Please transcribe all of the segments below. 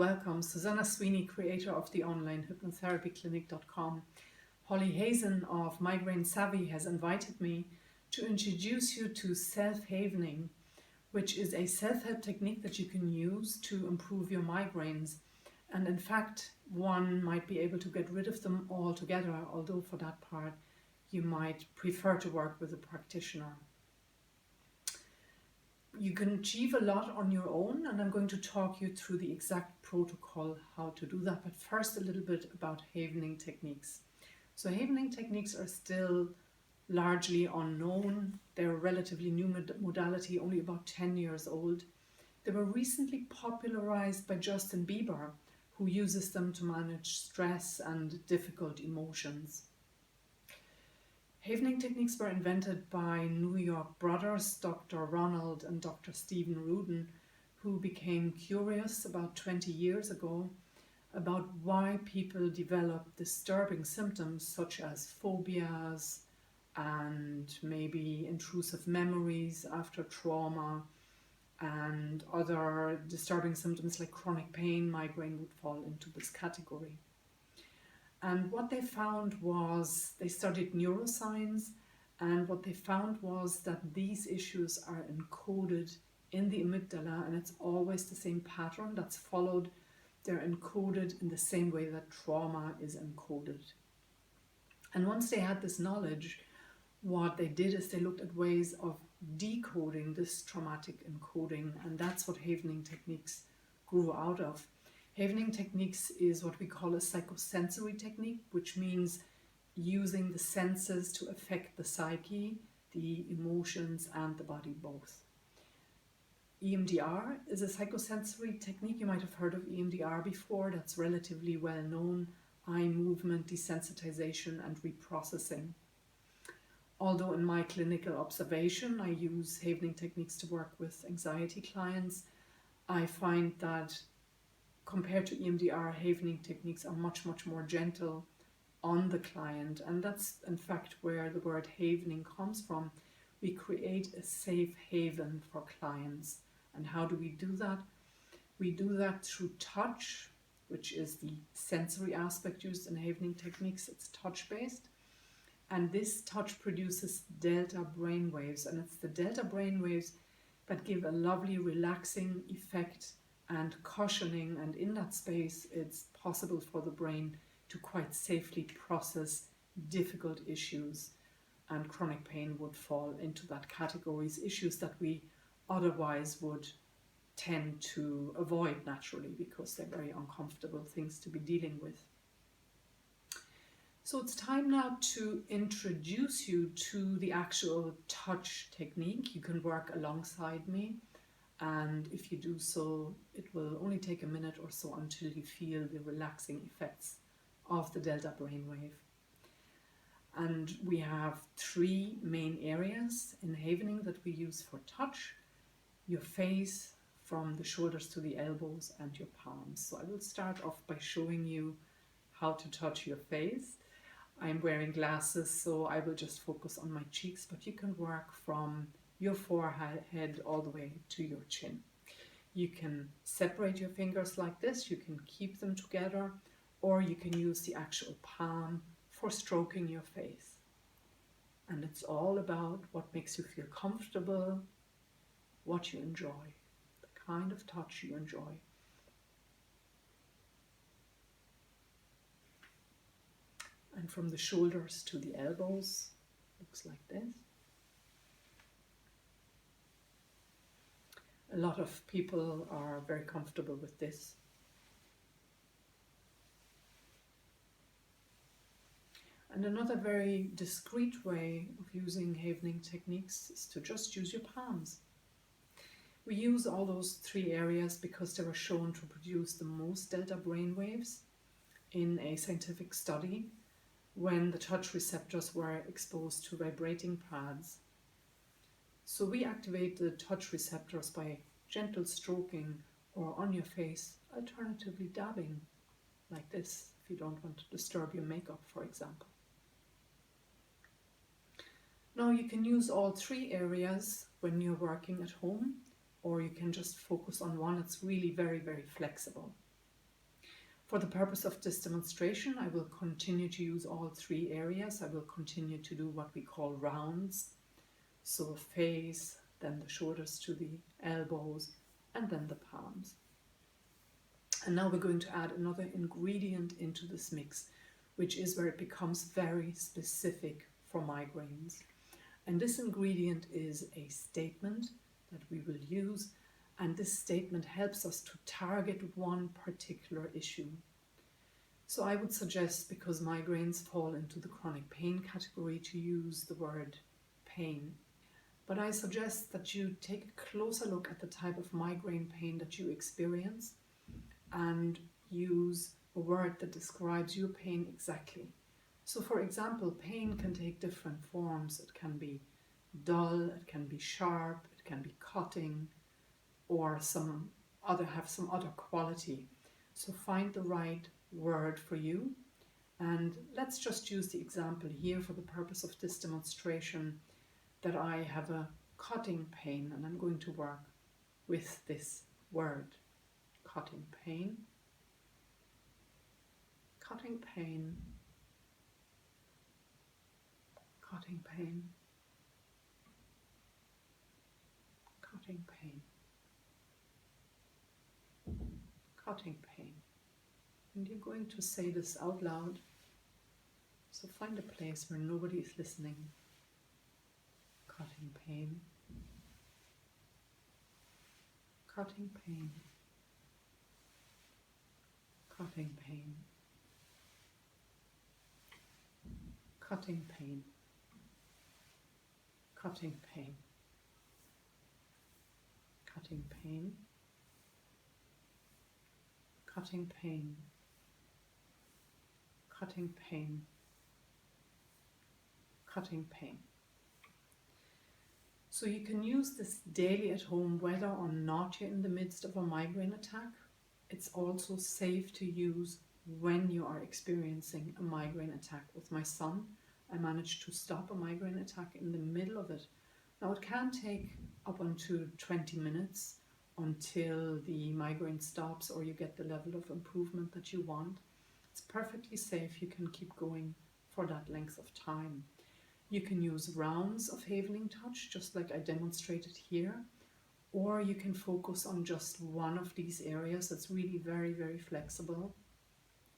welcome Susanna Sweeney, creator of the online hypnotherapyclinic.com. Holly Hazen of Migraine Savvy has invited me to introduce you to self-havening, which is a self-help technique that you can use to improve your migraines. And in fact, one might be able to get rid of them altogether, although for that part, you might prefer to work with a practitioner. You can achieve a lot on your own, and I'm going to talk you through the exact protocol how to do that. But first, a little bit about havening techniques. So havening techniques are still largely unknown. They're a relatively new modality, only about 10 years old. They were recently popularized by Justin Bieber, who uses them to manage stress and difficult emotions. Havening techniques were invented by New York brothers, Dr. Ronald and Dr. Stephen Rudin, who became curious about 20 years ago about why people develop disturbing symptoms such as phobias and maybe intrusive memories after trauma and other disturbing symptoms like chronic pain. Migraine would fall into this category. And what they found was, they studied neuroscience, and what they found was that these issues are encoded in the amygdala, and it's always the same pattern that's followed. They're encoded in the same way that trauma is encoded. And once they had this knowledge, what they did is they looked at ways of decoding this traumatic encoding, and that's what havening techniques grew out of. Havening techniques is what we call a psychosensory technique, which means using the senses to affect the psyche, the emotions, and the body both. EMDR is a psychosensory technique. You might have heard of EMDR before. That's relatively well known. Eye movement desensitization and reprocessing. Although in my clinical observation I use havening techniques to work with anxiety clients, I find that compared to EMDR, havening techniques are much more gentle on the client, and that's in fact where the word havening comes from. We create a safe haven for clients. And how do we do that? We do that through touch, which is the sensory aspect used in havening techniques. It's touch based, and this touch produces delta brain waves, and it's the delta brain waves that give a lovely relaxing effect and cushioning, and in that space it's possible for the brain to quite safely process difficult issues, and chronic pain would fall into that category, issues that we otherwise would tend to avoid naturally because they're very uncomfortable things to be dealing with. So it's time now to introduce you to the actual touch technique. You can work alongside me, and if you do so, it will only take a minute or so until you feel the relaxing effects of the delta brainwave. And we have three main areas in havening that we use for touch: your face, from the shoulders to the elbows, and your palms. So I will start off by showing you how to touch your face. I'm wearing glasses, so I will just focus on my cheeks, but you can work from your forehead all the way to your chin. You can separate your fingers like this, you can keep them together, or you can use the actual palm for stroking your face. And it's all about what makes you feel comfortable, what you enjoy, the kind of touch you enjoy. And from the shoulders to the elbows, looks like this. A lot of people are very comfortable with this. And another very discreet way of using havening techniques is to just use your palms. We use all those three areas because they were shown to produce the most delta brain waves in a scientific study when the touch receptors were exposed to vibrating pads. So we activate the touch receptors by gentle stroking or on your face, alternatively dabbing, like this, if you don't want to disturb your makeup, for example. Now you can use all three areas when you're working at home, or you can just focus on one. It's really very flexible. For the purpose of this demonstration, I will continue to use all three areas. I will continue to do what we call rounds. So face, then the shoulders to the elbows, and then the palms. And now we're going to add another ingredient into this mix, which is where it becomes very specific for migraines. And this ingredient is a statement that we will use, and this statement helps us to target one particular issue. So I would suggest, because migraines fall into the chronic pain category, to use the word pain. But I suggest that you take a closer look at the type of migraine pain that you experience and use a word that describes your pain exactly. So for example, pain can take different forms. It can be dull, it can be sharp, it can be cutting, or have some other quality. So find the right word for you. And let's just use the example here for the purpose of this demonstration that I have a cutting pain, and I'm going to work with this word. Cutting pain, cutting pain, cutting pain, cutting pain, cutting pain. And you're going to say this out loud. So find a place where nobody is listening. Cutting pain, cutting pain, cutting pain, cutting pain, cutting pain, cutting pain, cutting pain, cutting pain, cutting pain. So you can use this daily at home, whether or not you're in the midst of a migraine attack. It's also safe to use when you are experiencing a migraine attack. With my son, I managed to stop a migraine attack in the middle of it. Now it can take up until 20 minutes until the migraine stops or you get the level of improvement that you want. It's perfectly safe. You can keep going for that length of time. You can use rounds of Havening Touch, just like I demonstrated here, or you can focus on just one of these areas. It's really very, very flexible.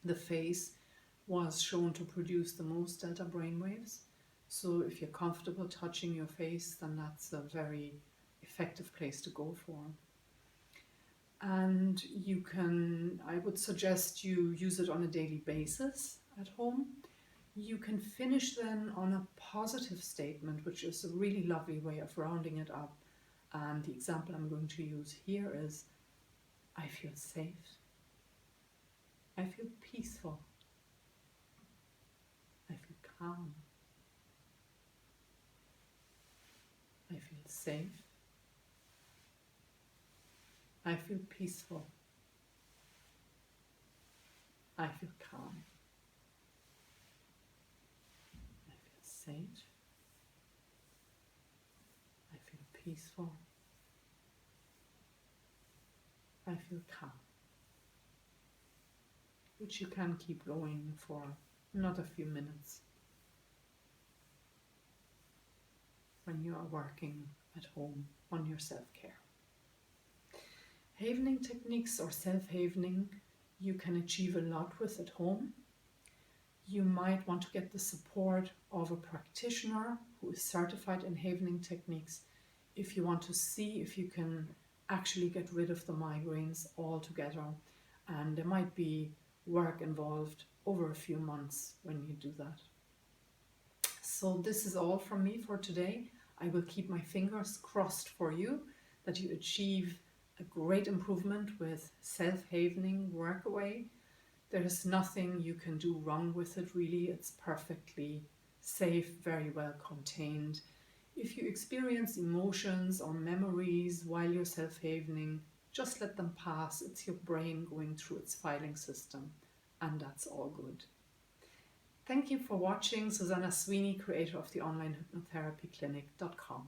The face was shown to produce the most delta brainwaves. So if you're comfortable touching your face, then that's a very effective place to go for. And you can, I would suggest you use it on a daily basis at home. You can finish then on a positive statement, which is a really lovely way of rounding it up. And the example I'm going to use here is, I feel safe. I feel peaceful. I feel calm. I feel safe. I feel peaceful. I feel calm. Safe. I feel peaceful. I feel calm. Which you can keep going for another few minutes when you are working at home on your self-care. Havening techniques or self-havening you can achieve a lot with at home. You might want to get the support of a practitioner who is certified in Havening techniques if you want to see if you can actually get rid of the migraines altogether. And there might be work involved over a few months when you do that. So this is all from me for today. I will keep my fingers crossed for you that you achieve a great improvement with self-havening workaway. There is nothing you can do wrong with it, really. It's perfectly safe, very well contained. If you experience emotions or memories while you're self-havening, just let them pass. It's your brain going through its filing system, and that's all good. Thank you for watching. Susanna Sweeney, creator of the onlinehypnotherapyclinic.com.